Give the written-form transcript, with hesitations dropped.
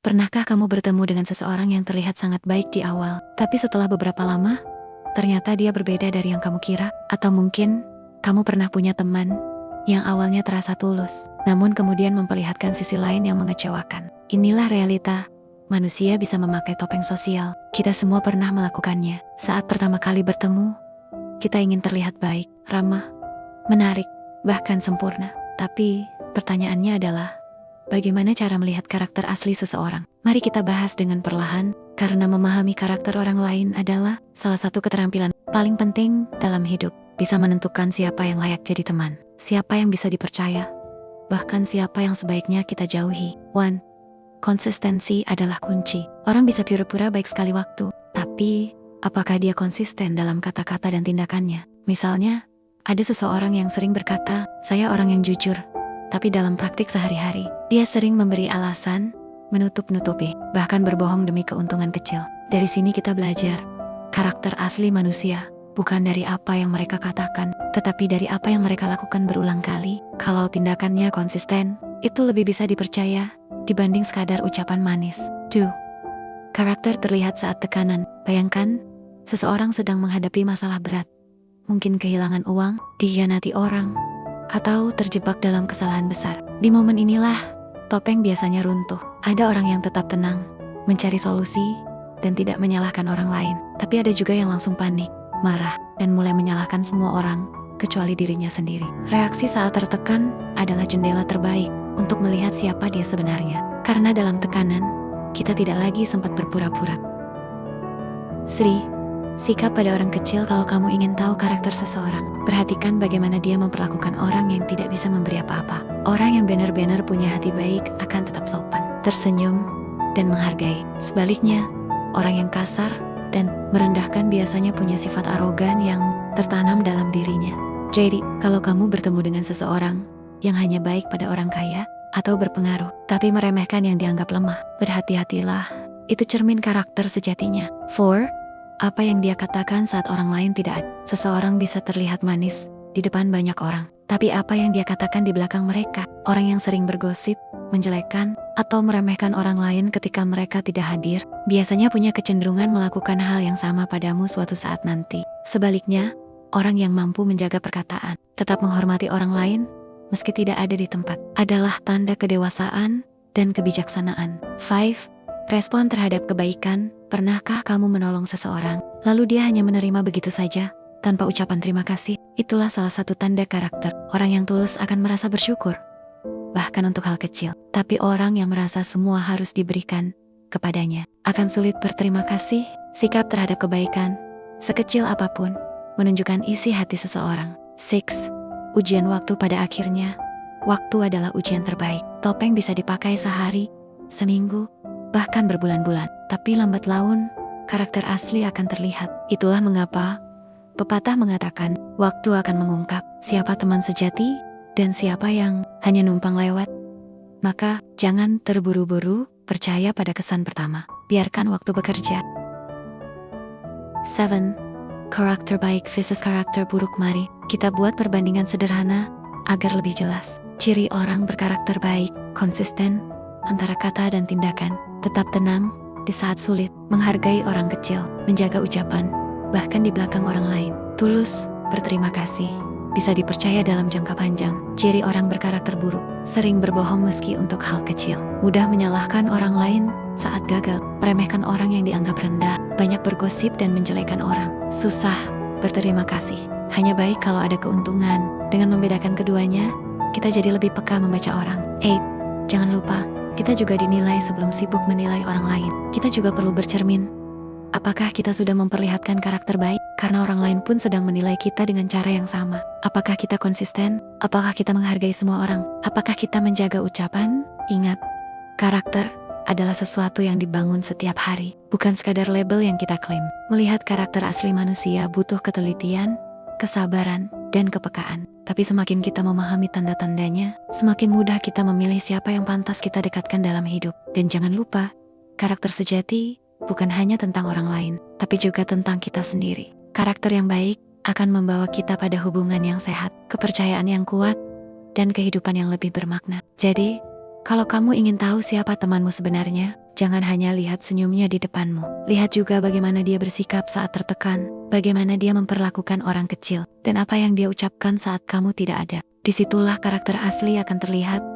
Pernahkah kamu bertemu dengan seseorang yang terlihat sangat baik di awal, tapi setelah beberapa lama, ternyata dia berbeda dari yang kamu kira? Atau mungkin, kamu pernah punya teman yang awalnya terasa tulus, namun kemudian memperlihatkan sisi lain yang mengecewakan. Inilah realita. Manusia bisa memakai topeng sosial. Kita semua pernah melakukannya. Saat pertama kali bertemu, kita ingin terlihat baik, ramah, menarik, bahkan sempurna. Tapi, pertanyaannya adalah, bagaimana cara melihat karakter asli seseorang? Mari kita bahas dengan perlahan, karena memahami karakter orang lain adalah salah satu keterampilan paling penting dalam hidup. Bisa menentukan siapa yang layak jadi teman, siapa yang bisa dipercaya, bahkan siapa yang sebaiknya kita jauhi. 1. Konsistensi adalah kunci. Orang bisa pura-pura baik sekali waktu, tapi apakah dia konsisten dalam kata-kata dan tindakannya? Misalnya, ada seseorang yang sering berkata, "Saya orang yang jujur," tapi dalam praktik sehari-hari, dia sering memberi alasan, menutup-nutupi, bahkan berbohong demi keuntungan kecil. Dari sini kita belajar, karakter asli manusia bukan dari apa yang mereka katakan, tetapi dari apa yang mereka lakukan berulang kali. Kalau tindakannya konsisten, itu lebih bisa dipercaya dibanding sekadar ucapan manis. 2. Karakter terlihat saat tekanan. Bayangkan, seseorang sedang menghadapi masalah berat. Mungkin kehilangan uang, dikhianati orang, atau terjebak dalam kesalahan besar. Di momen inilah, topeng biasanya runtuh. Ada orang yang tetap tenang, mencari solusi, dan tidak menyalahkan orang lain. Tapi ada juga yang langsung panik, marah, dan mulai menyalahkan semua orang, kecuali dirinya sendiri. Reaksi saat tertekan adalah jendela terbaik untuk melihat siapa dia sebenarnya. Karena dalam tekanan, kita tidak lagi sempat berpura-pura. 3. Sikap pada orang kecil. Kalau kamu ingin tahu karakter seseorang, perhatikan bagaimana dia memperlakukan orang yang tidak bisa memberi apa-apa. Orang yang benar-benar punya hati baik akan tetap sopan, tersenyum, dan menghargai. Sebaliknya, orang yang kasar dan merendahkan biasanya punya sifat arogan yang tertanam dalam dirinya. Jadi, kalau kamu bertemu dengan seseorang yang hanya baik pada orang kaya atau berpengaruh, tapi meremehkan yang dianggap lemah, berhati-hatilah. Itu cermin karakter sejatinya. 4. Apa yang dia katakan saat orang lain tidak ada. Seseorang bisa terlihat manis di depan banyak orang, tapi apa yang dia katakan di belakang mereka? Orang yang sering bergosip, menjelekkan, atau meremehkan orang lain ketika mereka tidak hadir, biasanya punya kecenderungan melakukan hal yang sama padamu suatu saat nanti. Sebaliknya, orang yang mampu menjaga perkataan, tetap menghormati orang lain, meski tidak ada di tempat, adalah tanda kedewasaan dan kebijaksanaan. 5. Respon terhadap kebaikan. Pernahkah kamu menolong seseorang, lalu dia hanya menerima begitu saja, tanpa ucapan terima kasih? Itulah salah satu tanda karakter. Orang yang tulus akan merasa bersyukur, bahkan untuk hal kecil. Tapi orang yang merasa semua harus diberikan kepadanya, akan sulit berterima kasih. Sikap terhadap kebaikan, sekecil apapun, menunjukkan isi hati seseorang. 6. Ujian waktu. Pada akhirnya, waktu adalah ujian terbaik. Topeng bisa dipakai sehari, seminggu, bahkan berbulan-bulan, tapi lambat laun, karakter asli akan terlihat. Itulah mengapa pepatah mengatakan, waktu akan mengungkap siapa teman sejati dan siapa yang hanya numpang lewat. Maka, jangan terburu-buru percaya pada kesan pertama. Biarkan waktu bekerja. 7. Karakter baik versus karakter buruk. Mari kita buat perbandingan sederhana agar lebih jelas. Ciri orang berkarakter baik: konsisten antara kata dan tindakan, tetap tenang di saat sulit, menghargai orang kecil, menjaga ucapan, bahkan di belakang orang lain, tulus, berterima kasih, bisa dipercaya dalam jangka panjang. Ciri orang berkarakter buruk: sering berbohong meski untuk hal kecil, mudah menyalahkan orang lain saat gagal, meremehkan orang yang dianggap rendah, banyak bergosip dan menjelekan orang, susah berterima kasih, hanya baik kalau ada keuntungan. Dengan membedakan keduanya, kita jadi lebih peka membaca orang. 8. Jangan lupa, kita juga dinilai sebelum sibuk menilai orang lain. Kita juga perlu bercermin. Apakah kita sudah memperlihatkan karakter baik? Karena orang lain pun sedang menilai kita dengan cara yang sama. Apakah kita konsisten? Apakah kita menghargai semua orang? Apakah kita menjaga ucapan? Ingat, karakter adalah sesuatu yang dibangun setiap hari, bukan sekadar label yang kita klaim. Melihat karakter asli manusia butuh ketelitian, kesabaran, dan kepekaan. Tapi semakin kita memahami tanda-tandanya, semakin mudah kita memilih siapa yang pantas kita dekatkan dalam hidup. Dan jangan lupa, karakter sejati bukan hanya tentang orang lain, tapi juga tentang kita sendiri. Karakter yang baik akan membawa kita pada hubungan yang sehat, kepercayaan yang kuat, dan kehidupan yang lebih bermakna. Jadi, kalau kamu ingin tahu siapa temanmu sebenarnya, Jangan hanya lihat senyumnya di depanmu. Lihat juga bagaimana dia bersikap saat tertekan, bagaimana dia memperlakukan orang kecil, dan apa yang dia ucapkan saat kamu tidak ada. Disitulah karakter asli akan terlihat.